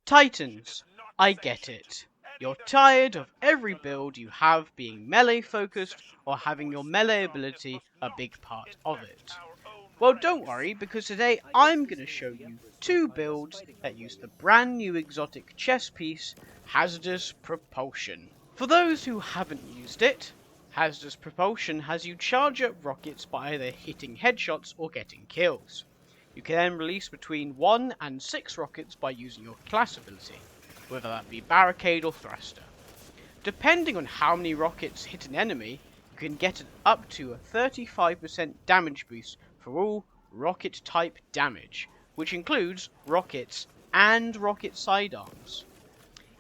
Titans, I get it. You're tired of every build you have being melee focused or having your melee ability a big part of it. Well, don't worry, because today I'm going to show you two builds that use the brand new exotic chess piece, Hazardous Propulsion. For those who haven't used it, Hazardous Propulsion has you charge up rockets by either hitting headshots or getting kills. You can then release between 1 and 6 rockets by using your class ability, whether that be Barricade or Thruster. Depending on how many rockets hit an enemy, you can get up to a 35% damage boost for all rocket type damage, which includes rockets and rocket sidearms.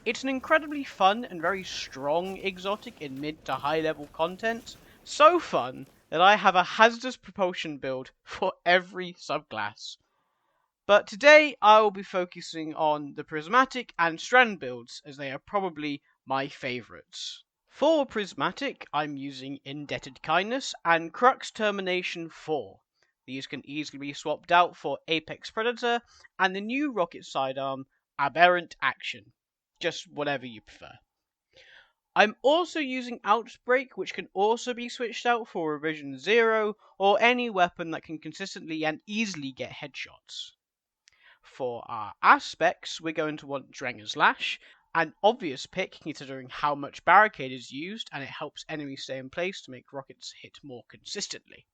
It's an incredibly fun and very strong exotic in mid to high level content, so fun that I have a Hazardous Propulsion build for every subclass. But today I will be focusing on the Prismatic and Strand builds, as they are probably my favourites. For Prismatic, I'm using Indebted Kindness and Crux Termination 4. These can easily be swapped out for Apex Predator and the new rocket sidearm Aberrant Action. Just whatever you prefer. I'm also using Outbreak, which can also be switched out for Revision 0 or any weapon that can consistently and easily get headshots. For our aspects, we're going to want Drenger's Lash, an obvious pick considering how much Barricade is used and it helps enemies stay in place to make rockets hit more consistently.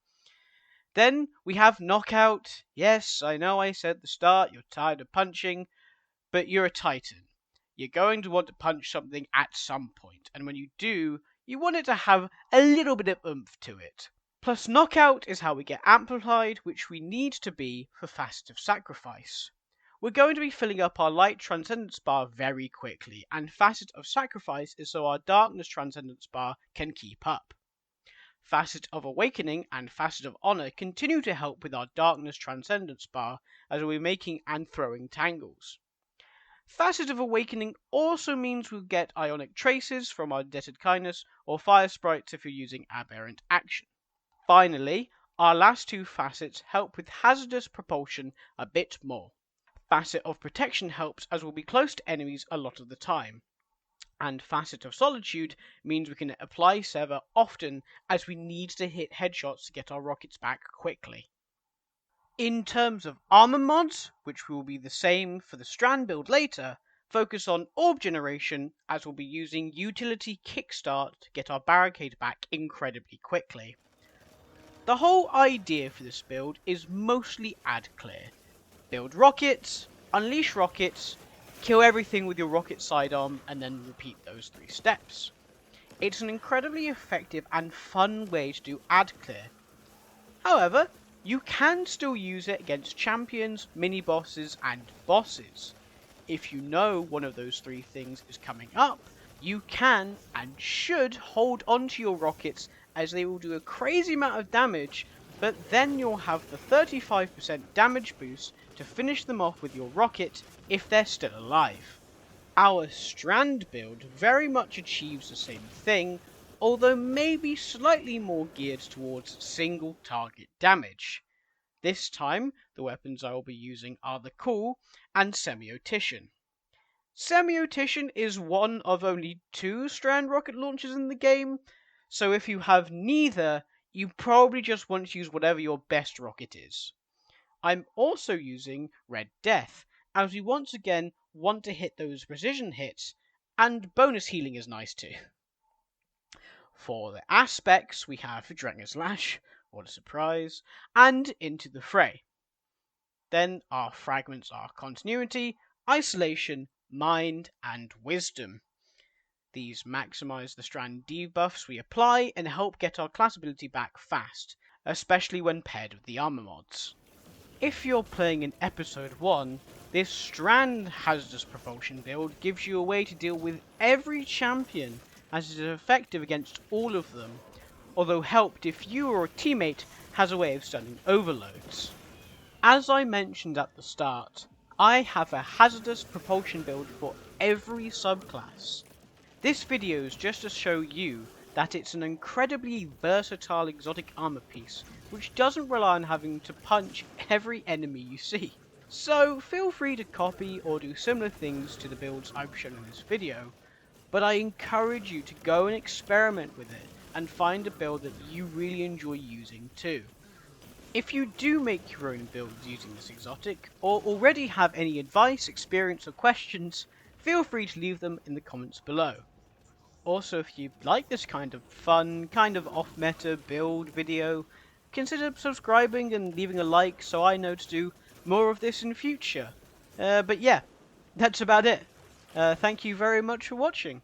Then we have Knockout. Yes, I know I said at the start you're tired of punching, but you're a Titan. You're going to want to punch something at some point, and when you do, you want it to have a little bit of oomph to it. Plus Knockout is how we get Amplified, which we need to be for Facet of Sacrifice. We're going to be filling up our Light Transcendence bar very quickly, and Facet of Sacrifice is so our Darkness Transcendence bar can keep up. Facet of Awakening and Facet of Honor continue to help with our Darkness Transcendence bar, as we'll be making and throwing tangles. Facet of Awakening also means we'll get Ionic Traces from our Indebted Kindness or Fire Sprites if you're using Aberrant Action. Finally, our last two facets help with Hazardous Propulsion a bit more. Facet of Protection helps as we'll be close to enemies a lot of the time. And Facet of Solitude means we can apply Sever often as we need to hit headshots to get our rockets back quickly. In terms of armor mods, which will be the same for the Strand build later, focus on Orb Generation as we'll be using Utility Kickstart to get our Barricade back incredibly quickly. The whole idea for this build is mostly ad clear. Build rockets, unleash rockets, kill everything with your rocket sidearm, and then repeat those 3 steps. It's an incredibly effective and fun way to do ad clear. However, you can still use it against champions, mini-bosses, and bosses. If you know one of those 3 things is coming up, you can and should hold onto your rockets as they will do a crazy amount of damage, but then you'll have the 35% damage boost to finish them off with your rocket if they're still alive. Our Strand build very much achieves the same thing, although maybe slightly more geared towards single target damage. This time, the weapons I will be using are the Cool and Semiotician. Semiotician is one of only 2 Strand rocket launchers in the game, so if you have neither, you probably just want to use whatever your best rocket is. I'm also using Red Death, as we once again want to hit those precision hits, and bonus healing is nice too. For the aspects, we have Drenger's Lash, what a surprise, and Into the Fray. Then our fragments are Continuity, Isolation, Mind, and Wisdom. These maximize the Strand debuffs we apply and help get our class ability back fast, especially when paired with the armor mods. If you're playing in Episode 1, this Strand Hazardous Propulsion build gives you a way to deal with every champion, as it is effective against all of them, although helped if you or a teammate has a way of stunning overloads. As I mentioned at the start, I have a Hazardous Propulsion build for every subclass. This video is just to show you that it's an incredibly versatile exotic armor piece, which doesn't rely on having to punch every enemy you see. So feel free to copy or do similar things to the builds I've shown in this video, but I encourage you to go and experiment with it and find a build that you really enjoy using too. If you do make your own builds using this exotic, or already have any advice, experience or questions, feel free to leave them in the comments below. Also, if you like this kind of fun, kind of off-meta build video, consider subscribing and leaving a like so I know to do more of this in future. But yeah, that's about it. Thank you very much for watching.